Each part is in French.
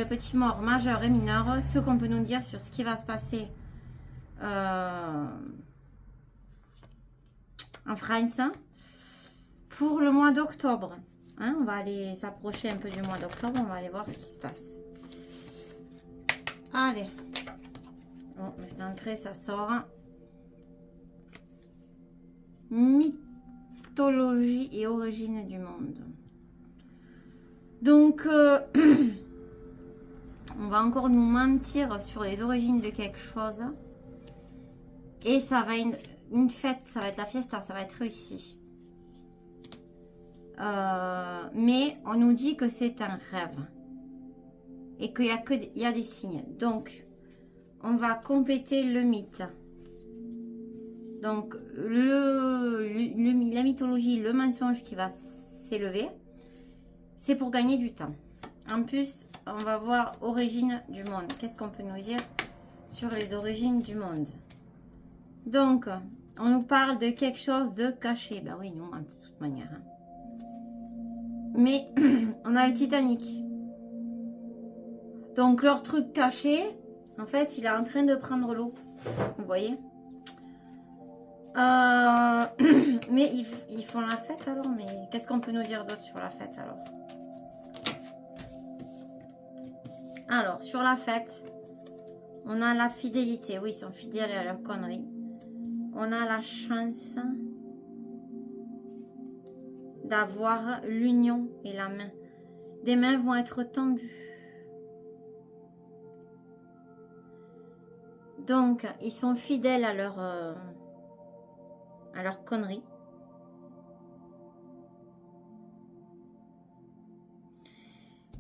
les petits morts majeurs et mineurs, ce qu'on peut nous dire sur ce qui va se passer en France pour le mois d'octobre. Hein, on va aller s'approcher un peu du mois d'octobre, on va aller voir ce qui se passe. Allez. Bon, d'entrée, ça sort. Mythologie et origine du monde. Donc, on va encore nous mentir sur les origines de quelque chose. Et ça va être une fête, ça va être la fiesta, ça va être réussi. Mais on nous dit que c'est un rêve. Et qu'il y a des signes. Donc, on va compléter le mythe. Donc, la mythologie, le mensonge qui va s'élever, c'est pour gagner du temps. En plus, on va voir origine du monde. Qu'est-ce qu'on peut nous dire sur les origines du monde? Donc, on nous parle de quelque chose de caché. Ben oui, nous, de toute manière. Hein. Mais, on a le Titanic. Donc, leur truc caché, en fait, il est en train de prendre l'eau. Vous voyez? Mais ils font la fête alors. Mais qu'est-ce qu'on peut nous dire d'autre sur la fête alors? Alors, sur la fête, on a la fidélité. Oui, ils sont fidèles à leur connerie. On a la chance d'avoir l'union et la main. Des mains vont être tendues. Donc, ils sont fidèles à leur connerie.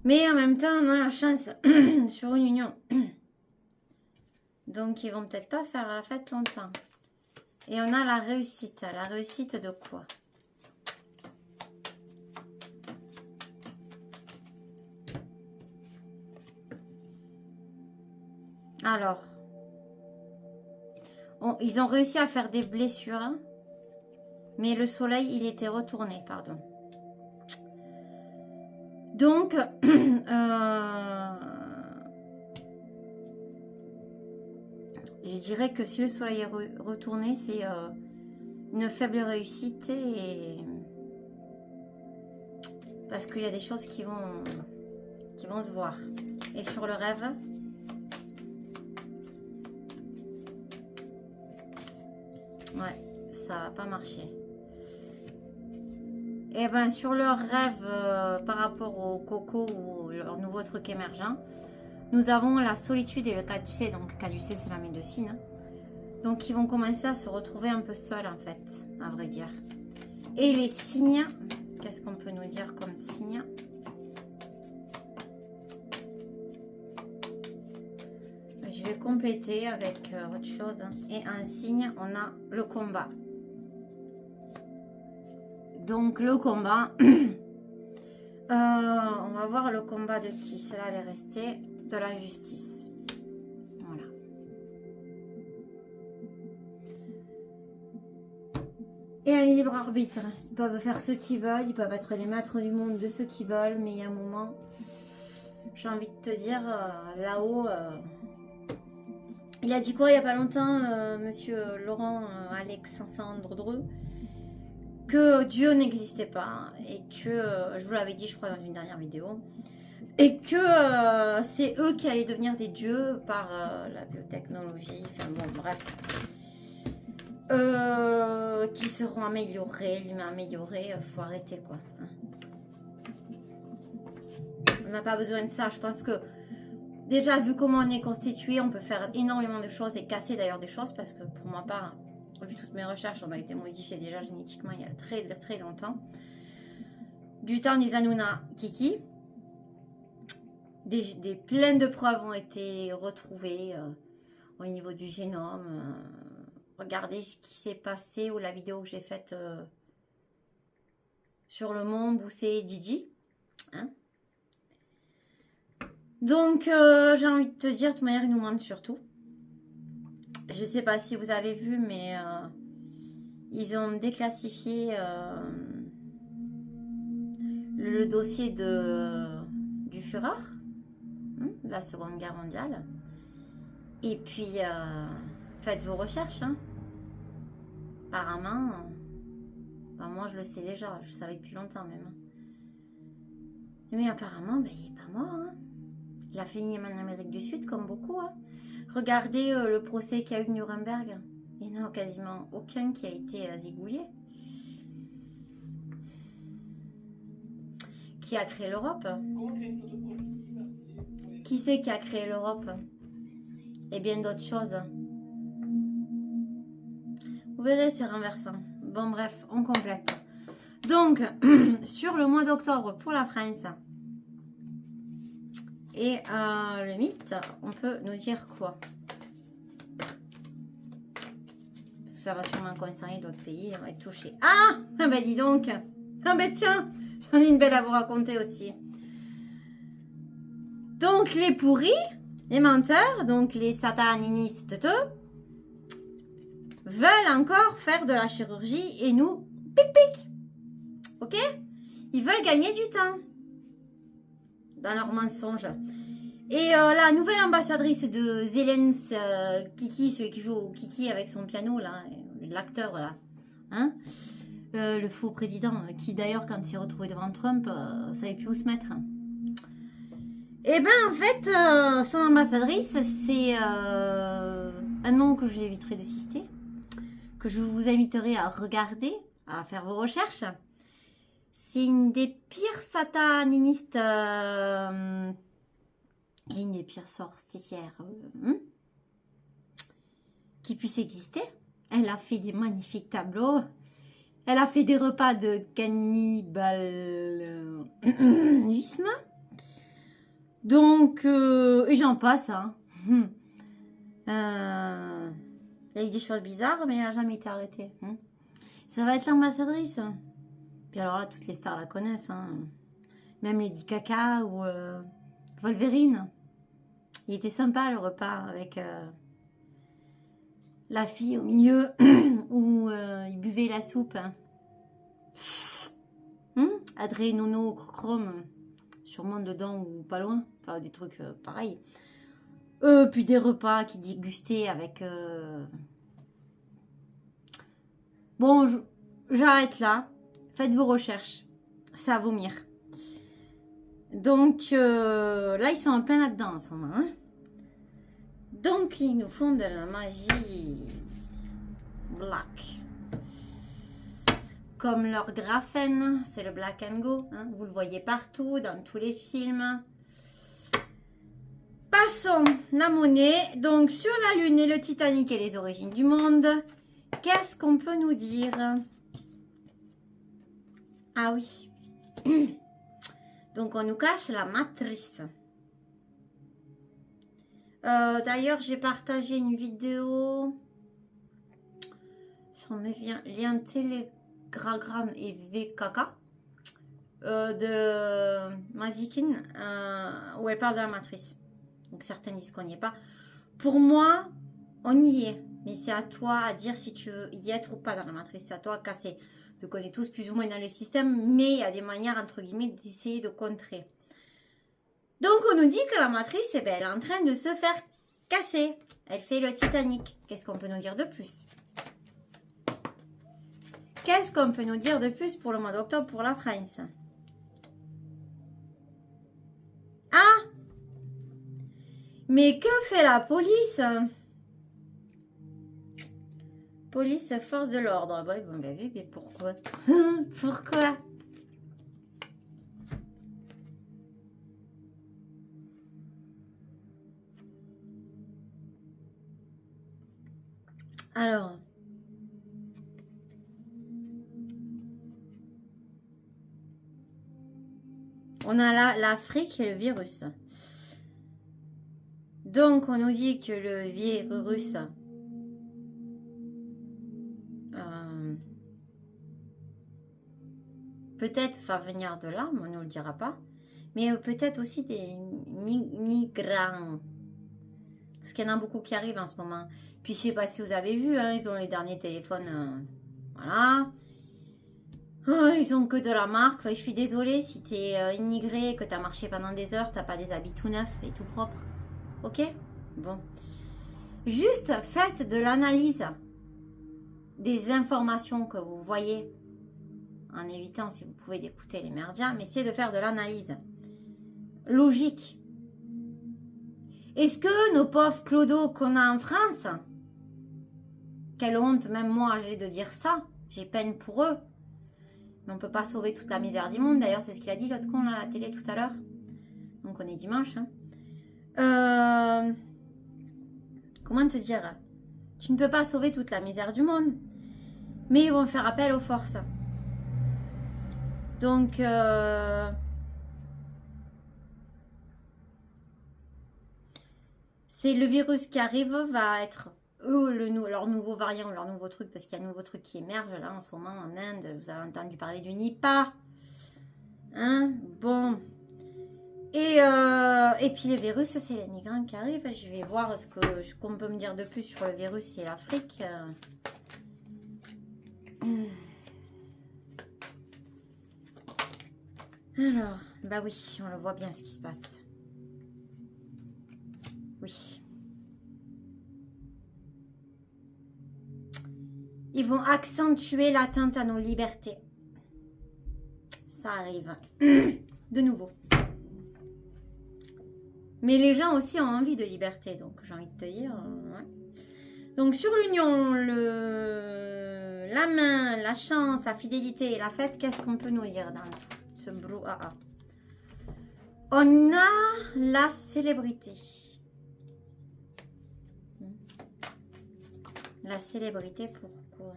Mais en même temps, on a la chance sur une union. Donc, ils vont peut-être pas faire la fête longtemps. Et on a la réussite. La réussite de quoi? Alors, ils ont réussi à faire des blessures. Hein, mais le soleil, il était retourné, pardon. Donc, je dirais que si le soleil est retourné, c'est une faible réussite parce qu'il y a des choses qui vont se voir. Et sur le rêve, ouais, ça va pas marcher. Et bien sur leur rêve par rapport au coco ou leur nouveau truc émergent, nous avons la solitude et le caducée. Donc caducée, c'est la médecine. Hein. Donc ils vont commencer à se retrouver un peu seuls en fait, à vrai dire. Et les signes, qu'est-ce qu'on peut nous dire comme signe? Je vais compléter avec autre chose. Et un signe, on a le combat. Donc le combat, on va voir le combat de qui? Cela allait rester de la justice. Voilà. Et un libre arbitre. Ils peuvent faire ce qu'ils veulent, ils peuvent être les maîtres du monde de ce qu'ils veulent, mais il y a un moment, j'ai envie de te dire, là-haut, il a dit quoi il n'y a pas longtemps, monsieur Laurent Alexandre Dreux, que Dieu n'existait pas et que, je vous l'avais dit je crois dans une dernière vidéo, et que c'est eux qui allaient devenir des dieux par la biotechnologie, enfin bon bref, qui seront améliorés, l'humain amélioré, faut arrêter quoi. Hein. On n'a pas besoin de ça, je pense que déjà vu comment on est constitué, on peut faire énormément de choses et casser d'ailleurs des choses parce que pour ma part, vu toutes mes recherches, on a été modifié déjà génétiquement il y a très très longtemps. Du temps des Anunnaki, plein de preuves ont été retrouvées au niveau du génome. Regardez ce qui s'est passé ou la vidéo que j'ai faite sur le monde où c'est Gigi. Hein. Donc, j'ai envie de te dire, de toute manière, ils nous mentent surtout. Je ne sais pas si vous avez vu, mais ils ont déclassifié le dossier du Führer. de la Seconde Guerre mondiale. Et puis, faites vos recherches. Hein. Apparemment, ben moi je le sais déjà, je savais depuis longtemps même. Mais apparemment, ben, il n'est pas mort. Hein. Il a fini en Amérique du Sud, comme beaucoup. Hein. Regardez le procès qu'il y a eu de Nuremberg. Il n'y en a quasiment aucun qui a été zigouillé. Qui a créé l'Europe? Qui c'est qui a créé l'Europe? Et bien d'autres choses. Vous verrez, c'est renversant. Bon, bref, on complète. Donc, sur le mois d'octobre pour la France et le mythe, on peut nous dire quoi? Ça va sûrement concerner d'autres pays, on va être touché. Ah ben dis donc. Ah ben tiens, j'en ai une belle à vous raconter aussi. Donc les pourris, les menteurs, donc les satanistes, veulent encore faire de la chirurgie et nous pic. Ok? Ils veulent gagner du temps dans leurs mensonges. Et la nouvelle ambassadrice de Zelensky, Kiki, celui qui joue au Kiki avec son piano, là, l'acteur, là, hein, le faux président, qui d'ailleurs, quand il s'est retrouvé devant Trump, savait plus où se mettre. Et ben, en fait, son ambassadrice, c'est un nom que je lui éviterai de citer, que je vous inviterai à regarder, à faire vos recherches. C'est une des pires satanistes... et une des pires sorcières qui puisse exister. Elle a fait des magnifiques tableaux. Elle a fait des repas de cannibalisme. Donc, et j'en passe. Hein. Il y a eu des choses bizarres, mais elle n'a jamais été arrêtée. Ça va être l'ambassadrice. Puis alors là, toutes les stars la connaissent. Hein. Même Lady Gaga ou... Wolverine. Il était sympa le repas avec la fille au milieu où il buvait la soupe. Adré, Nono, Chrome, sûrement dedans ou pas loin. Enfin, des trucs pareils. Puis des repas qui dégustaient avec... Bon, j'arrête là. Faites vos recherches. Ça va vomir. Donc, là, ils sont en plein là-dedans en ce moment. Hein. Donc, ils nous font de la magie black. Comme leur graphène, c'est le black and go. Hein. Vous le voyez partout, dans tous les films. Passons la monnaie. Donc, sur la Lune et le Titanic et les origines du monde, qu'est-ce qu'on peut nous dire? Ah oui. Donc, on nous cache la matrice. D'ailleurs, j'ai partagé une vidéo sur mes liens Telegram et VKK de Mazikin où elle parle de la matrice. Donc, certains disent qu'on n'y est pas. Pour moi, on y est. Mais c'est à toi à dire si tu veux y être ou pas dans la matrice. C'est à toi à casser. On connaît tous plus ou moins dans le système, mais il y a des manières, entre guillemets, d'essayer de contrer. Donc, on nous dit que la matrice, eh ben, elle est en train de se faire casser. Elle fait le Titanic. Qu'est-ce qu'on peut nous dire de plus? Qu'est-ce qu'on peut nous dire de plus pour le mois d'octobre pour la France? Ah! Mais que fait la police? Police, force de l'ordre. Bon, mais pourquoi? Pourquoi? Alors, on a là l'Afrique et le virus. Donc, on nous dit que le virus peut-être va venir de là, mais on ne nous le dira pas. Mais peut-être aussi des migrants. Parce qu'il y en a beaucoup qui arrivent en ce moment. Puis, je ne sais pas si vous avez vu, hein, ils ont les derniers téléphones. Voilà. Oh, ils ont que de la marque. Je suis désolée si tu es immigré, que tu as marché pendant des heures, tu n'as pas des habits tout neufs et tout propres. Ok? Bon. Juste faites de l'analyse des informations que vous voyez, en évitant, si vous pouvez, d'écouter les merdias, mais essayez de faire de l'analyse logique. Est-ce que nos pauvres clodos qu'on a en France, quelle honte, même moi j'ai de dire ça, j'ai peine pour eux, mais on ne peut pas sauver toute la misère du monde. D'ailleurs, c'est ce qu'il a dit l'autre con là, à la télé tout à l'heure. Donc on est dimanche. Comment te dire? Tu ne peux pas sauver toute la misère du monde, mais ils vont faire appel aux forces. Donc, c'est le virus qui arrive, va être eux, leur nouveau variant, leur nouveau truc, parce qu'il y a un nouveau truc qui émerge là en ce moment en Inde. Vous avez entendu parler du Nipah. Hein? Bon. Et puis les virus, c'est les migrants qui arrivent. Je vais voir ce qu'on peut me dire de plus sur le virus et l'Afrique. Alors, bah oui, on le voit bien ce qui se passe. Oui. Ils vont accentuer l'atteinte à nos libertés. Ça arrive. De nouveau. Mais les gens aussi ont envie de liberté, donc j'ai envie de te dire. Ouais. Donc sur l'union, la main, la chance, la fidélité et la fête, qu'est-ce qu'on peut nous dire dans ce brouhaha? On a la célébrité. La célébrité, pourquoi?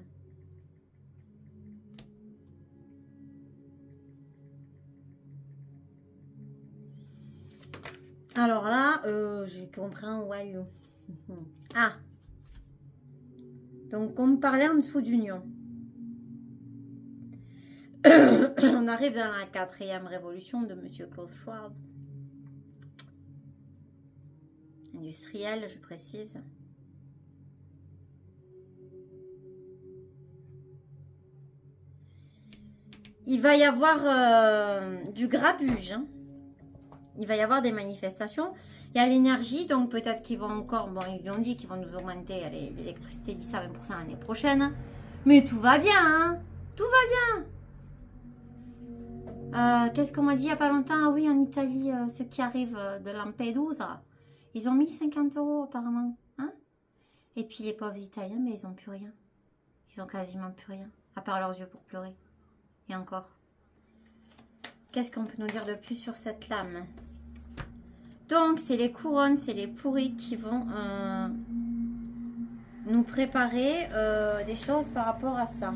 Alors là, je comprends. Ouais. Ah. Donc, on me parlait en dessous d'union. On arrive dans la 4e révolution de Monsieur Klaus Schwab. Industriel, je précise. Il va y avoir du grabuge. Hein. Il va y avoir des manifestations. Il y a l'énergie, donc peut-être qu'ils vont encore... Bon, ils ont dit qu'ils vont nous augmenter l'électricité 10 à 20% l'année prochaine. Mais tout va bien, hein. Tout va bien. Qu'est-ce qu'on m'a dit il n'y a pas longtemps? Ah oui, en Italie, ceux qui arrivent de Lampedusa, ils ont mis 50 € apparemment. Hein? Et puis les pauvres Italiens, mais ils n'ont plus rien. Ils ont quasiment plus rien, à part leurs yeux pour pleurer. Et encore. Qu'est-ce qu'on peut nous dire de plus sur cette lame? Donc, c'est les couronnes, c'est les pourris qui vont nous préparer des choses par rapport à ça.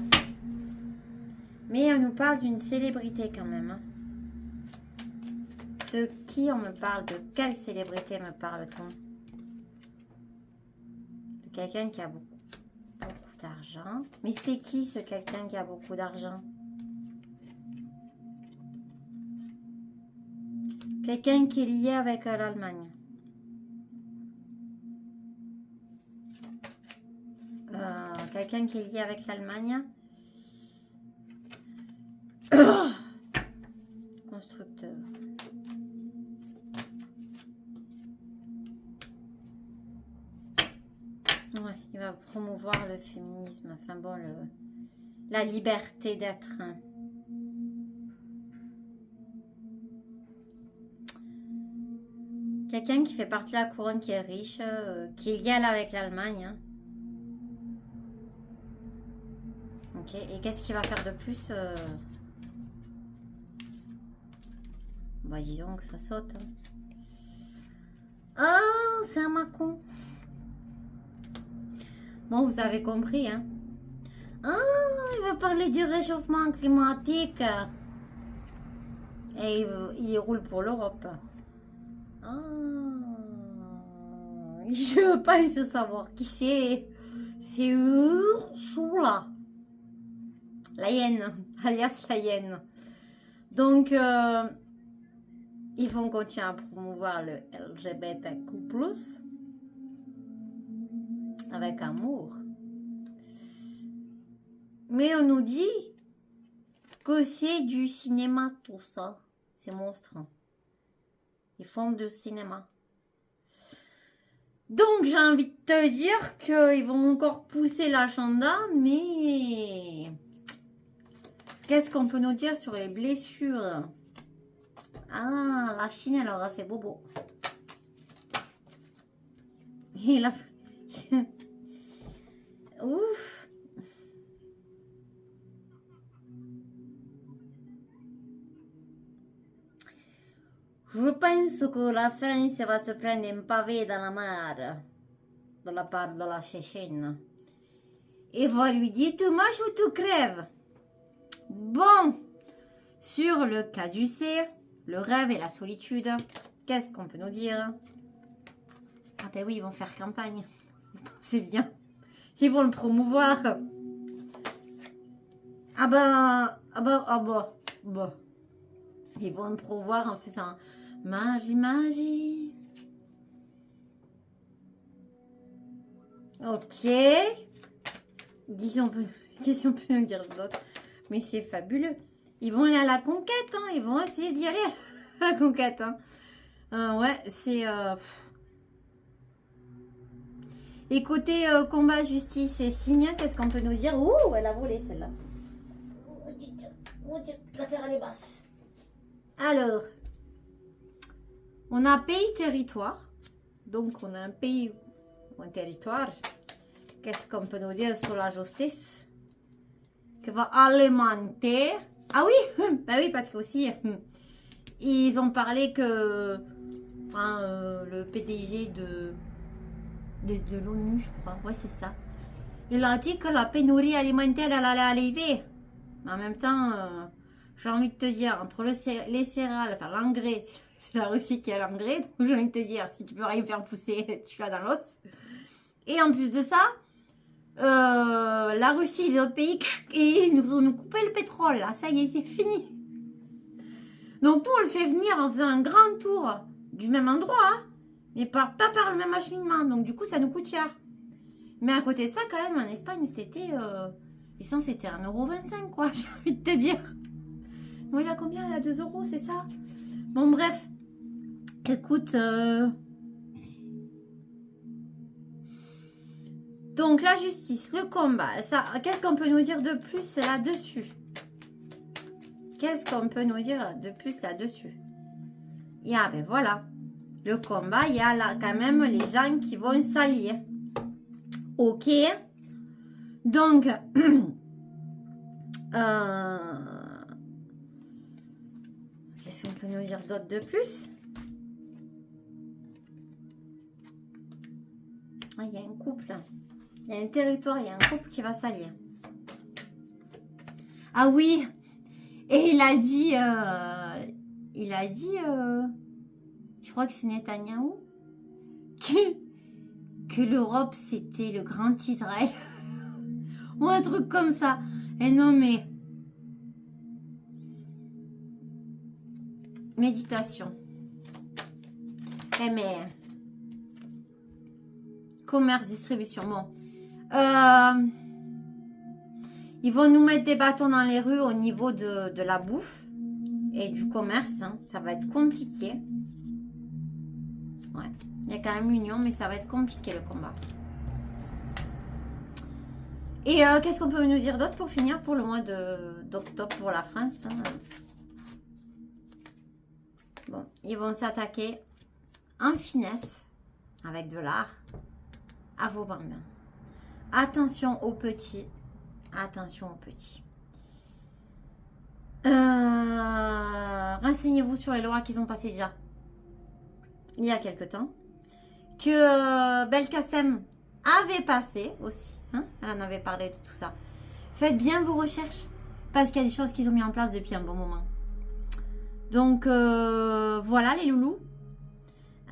Mais on nous parle d'une célébrité quand même. Hein. De qui on me parle? De quelle célébrité me parle-t-on? De quelqu'un qui a beaucoup d'argent. Mais c'est qui ce quelqu'un qui a beaucoup d'argent? Quelqu'un qui est lié avec l'Allemagne. Quelqu'un qui est lié avec l'Allemagne. Constructeur. Ouais, il va promouvoir le féminisme. Enfin bon, la liberté d'être. Quelqu'un qui fait partie de la couronne, qui est riche, qui est lié avec l'Allemagne. Hein. Ok, et qu'est-ce qu'il va faire de plus Bah dis donc, ça saute. Hein. Oh, c'est un macon. Bon, vous avez compris, hein. Ah, il va parler du réchauffement climatique. Et il roule pour l'Europe. Ah, je veux pas savoir qui c'est. C'est Ursula. La hyène, alias la hyène. Donc, ils vont continuer à promouvoir le LGBTQ+, avec amour. Mais on nous dit que c'est du cinéma, tout ça. Ces monstres. Ils font du cinéma. Donc, j'ai envie de te dire qu'ils vont encore pousser l'agenda, mais... Qu'est-ce qu'on peut nous dire sur les blessures? Ah, la Chine, elle aura fait bobo. Il a... Ouf. Je pense que la France va se prendre un pavé dans la mare de la part de la Chine. Et va lui dire, tu manges ou tu crèves? Bon, sur le caducée, le rêve et la solitude, qu'est-ce qu'on peut nous dire? Ah ben oui, ils vont faire campagne. C'est bien. Ils vont le promouvoir. Ah bah. Ils vont le promouvoir en faisant magie, magie. Ok. Qu'est-ce qu'on peut nous dire d'autre? Mais c'est fabuleux. Ils vont aller à la conquête, hein. Ils vont essayer d'y aller à la conquête, hein. Ouais, c'est... Et côté combat, justice et signe, qu'est-ce qu'on peut nous dire? Ouh, elle a volé celle-là. La terre, elle est basse. Alors, on a pays, territoire. Donc, on a un pays ou un territoire. Qu'est-ce qu'on peut nous dire sur la justice? Qui va alimenter. Ah oui, bah oui, parce qu'aussi, ils ont parlé que le PDG de l'ONU, je crois, ouais, c'est ça. Il a dit que la pénurie alimentaire, elle allait arriver. Mais en même temps, j'ai envie de te dire, entre les céréales, enfin l'engrais, c'est la Russie qui a l'engrais, donc j'ai envie de te dire, si tu peux rien faire pousser, tu l'as dans l'os. Et en plus de ça, la Russie et les autres pays, et ils nous ont coupé le pétrole, là, ça y est, c'est fini. Donc nous, on le fait venir en faisant un grand tour du même endroit, hein, mais pas par le même acheminement, donc du coup, ça nous coûte cher. Mais à côté de ça, quand même, en Espagne, c'était... l'essence, c'était 1,25 €, quoi, j'ai envie de te dire. Non, il a combien? Il a 2 €, c'est ça? Bon, bref. Écoute... Donc, la justice, le combat, ça, qu'est-ce qu'on peut nous dire de plus là-dessus? Qu'est-ce qu'on peut nous dire de plus là-dessus? Il y a, ben voilà, le combat, il y a là quand même les gens qui vont s'allier. Ok. Donc, qu'est-ce qu'on peut nous dire d'autre de plus? Ah, il y a un couple. Il y a un territoire, il y a un couple qui va s'allier. Ah oui. Et il a dit, je crois que c'est Netanyahou, que l'Europe, c'était le grand Israël. Ou un truc comme ça. Et non, mais... Méditation. Eh mais... Commerce, distribution. Bon. Ils vont nous mettre des bâtons dans les rues au niveau de la bouffe et du commerce. Hein. Ça va être compliqué. Ouais. Il y a quand même l'union, mais ça va être compliqué le combat. Et qu'est-ce qu'on peut nous dire d'autre pour finir pour le mois d'octobre pour la France, hein. Bon, ils vont s'attaquer en finesse avec de l'art à vos bambins. Attention aux petits. Attention aux petits. Renseignez-vous sur les lois qu'ils ont passées déjà il y a quelque temps. Que Belkacem avait passé aussi. Hein, elle en avait parlé de tout ça. Faites bien vos recherches. Parce qu'il y a des choses qu'ils ont mis en place depuis un bon moment. Donc, voilà les loulous.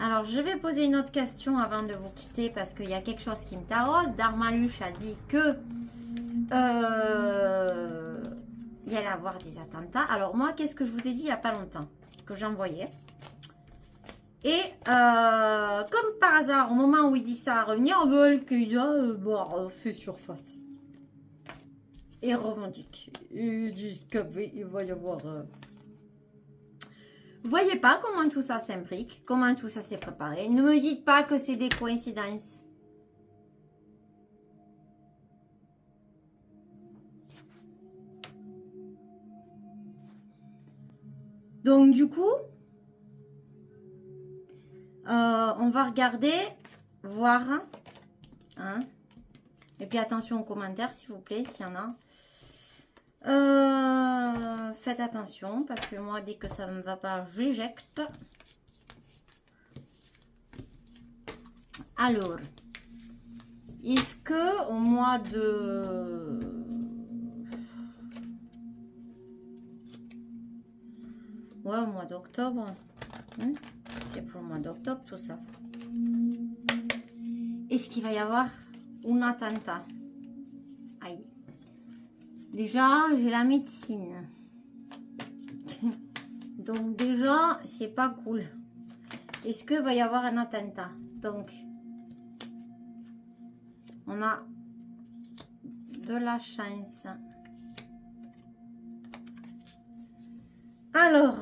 Alors, je vais poser une autre question avant de vous quitter parce qu'il y a quelque chose qui me taraude. Darmaluche a dit que il y allait avoir des attentats. Alors, moi, qu'est-ce que je vous ai dit il n'y a pas longtemps? Que j'envoyais. Et comme par hasard, au moment où il dit que ça va revenir, il a fait surface. et revendique. Ils disent qu'il va y avoir... Vous voyez pas comment tout ça s'imbrique, comment tout ça s'est préparé. Ne me dites pas que c'est des coïncidences. Donc du coup, on va regarder, voir. Hein. Et puis attention aux commentaires, s'il vous plaît, s'il y en a. Faites attention, parce que moi, dès que ça ne me va pas, j'éjecte. Alors, est-ce que au mois de... Ouais, au mois d'octobre. Hein, c'est pour le mois d'octobre, tout ça. Est-ce qu'il va y avoir un attentat? Aïe. Déjà, j'ai la médecine. Donc déjà, c'est pas cool. Est-ce qu'il va y avoir un attentat? Donc, on a de la chance. Alors,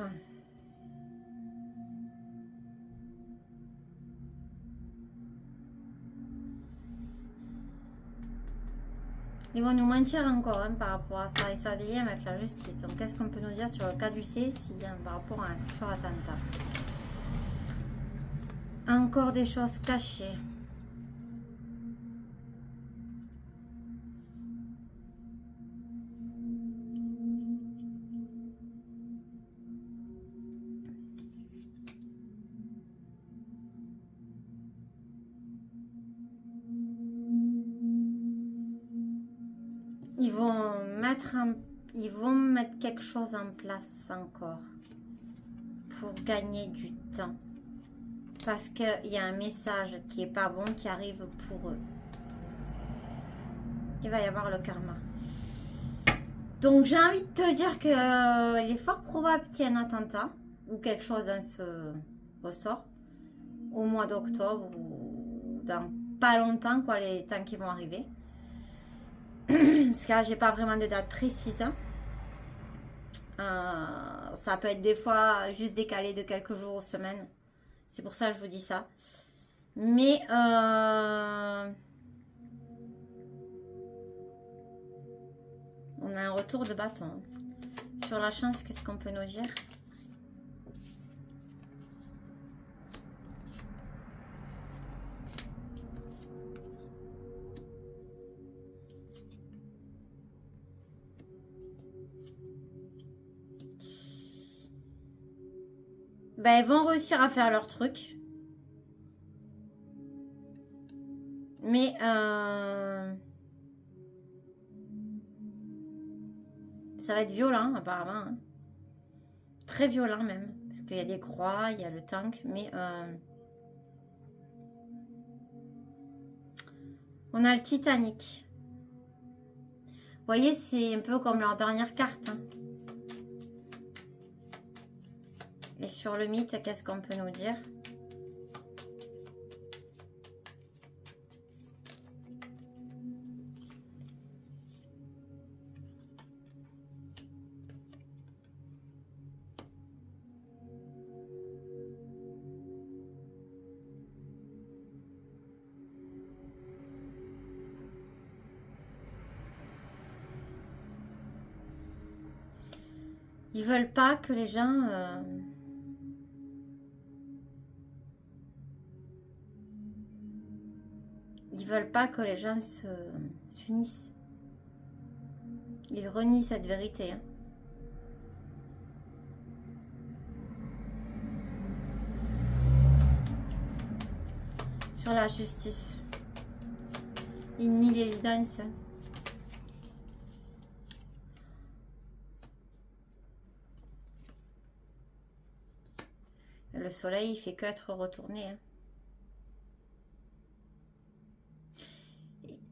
ils vont nous mentir encore hein, par rapport à ça et ça a des liens avec la justice. Donc, qu'est-ce qu'on peut nous dire sur le cas du C par rapport à un futur attentat? Encore des choses cachées. Ils vont mettre quelque chose en place encore pour gagner du temps. Parce qu'il y a un message qui est pas bon qui arrive pour eux. Il va y avoir le karma. Donc j'ai envie de te dire qu'il est fort probable qu'il y ait un attentat ou quelque chose dans ce ressort au mois d'octobre ou dans pas longtemps, quoi, les temps qui vont arriver. Parce que là, j'ai pas vraiment de date précise. Ça peut être des fois juste décalé de quelques jours ou semaines. C'est pour ça que je vous dis ça. Mais on a un retour de bâton. Sur la chance, qu'est-ce qu'on peut nous dire? Ben, ils vont réussir à faire leur truc. Mais ça va être violent apparemment. Hein. Très violent même. Parce qu'il y a des croix, il y a le tank. Mais on a le Titanic. Vous voyez, c'est un peu comme leur dernière carte. Hein. Et sur le mythe, qu'est-ce qu'on peut nous dire? Ils veulent pas que les gens... Ils veulent pas que les gens s'unissent. Ils renient cette vérité. Hein. Sur la justice. Ils nient l'évidence. Le soleil, il fait qu'être retourné. Hein.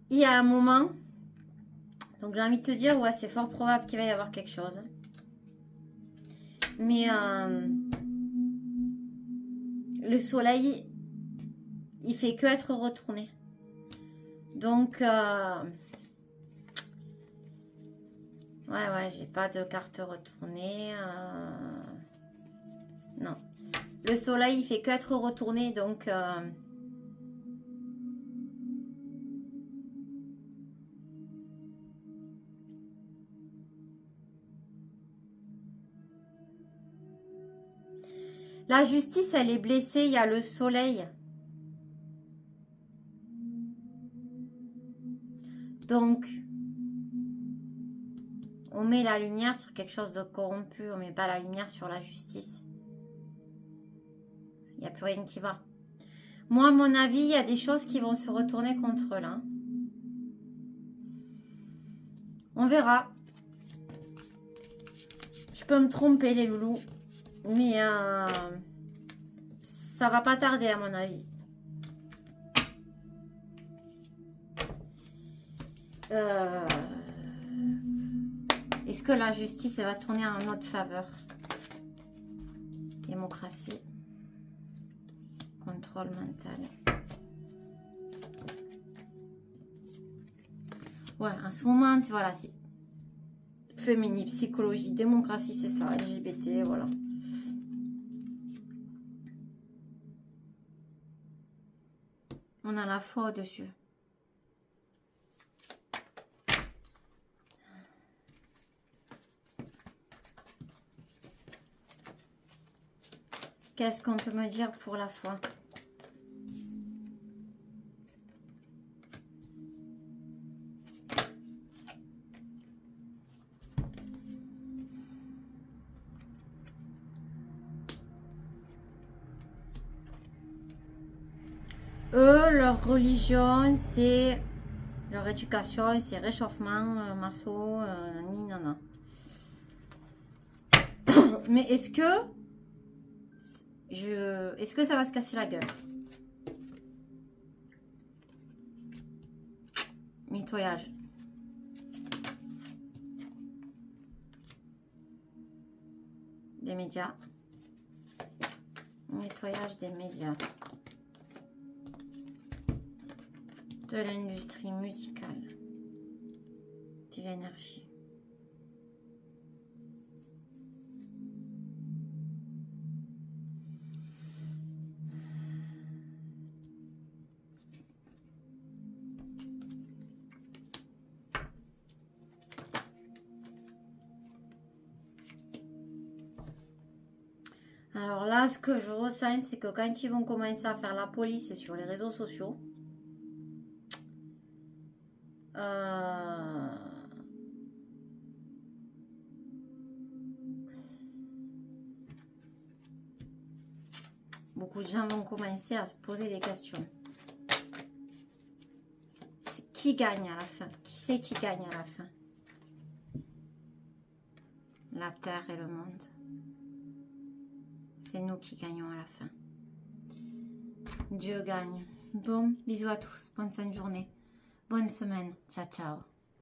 Il y a un moment, donc j'ai envie de te dire, ouais, c'est fort probable qu'il va y avoir quelque chose. Mais le soleil, il fait que être retourné. Donc, Ouais, j'ai pas de carte retournée. Non. Le soleil, il fait que être retourné, donc... La justice, elle est blessée, il y a le soleil. Donc, on met la lumière sur quelque chose de corrompu, on met pas la lumière sur la justice. Il n'y a plus rien qui va. Moi, à mon avis, il y a des choses qui vont se retourner contre eux, là. On verra. Je peux me tromper, les loulous. Mais ça va pas tarder, à mon avis. Est-ce que la justice va tourner en notre faveur? Démocratie. Contrôle mental. Ouais, en ce moment, voilà, c'est féminisme, psychologie, démocratie, c'est ça, LGBT, voilà. On a la foi au-dessus. Qu'est-ce qu'on peut me dire pour la foi? Eux, leur religion, c'est... Leur éducation, c'est réchauffement, masso, ni nana. Mais est-ce que... Est-ce que ça va se casser la gueule? Nettoyage. Des médias. Nettoyage des médias. De l'industrie musicale. De l'énergie. Alors là, ce que je ressens, c'est que quand ils vont commencer à faire la police sur les réseaux sociaux, beaucoup de gens vont commencer à se poser des questions. Qui gagne à la fin? Qui c'est qui gagne à la fin? La terre et le monde. C'est nous qui gagnons à la fin. Dieu gagne. Bon, bisous à tous. Bonne fin de journée. Bonne semaine. Ciao, ciao.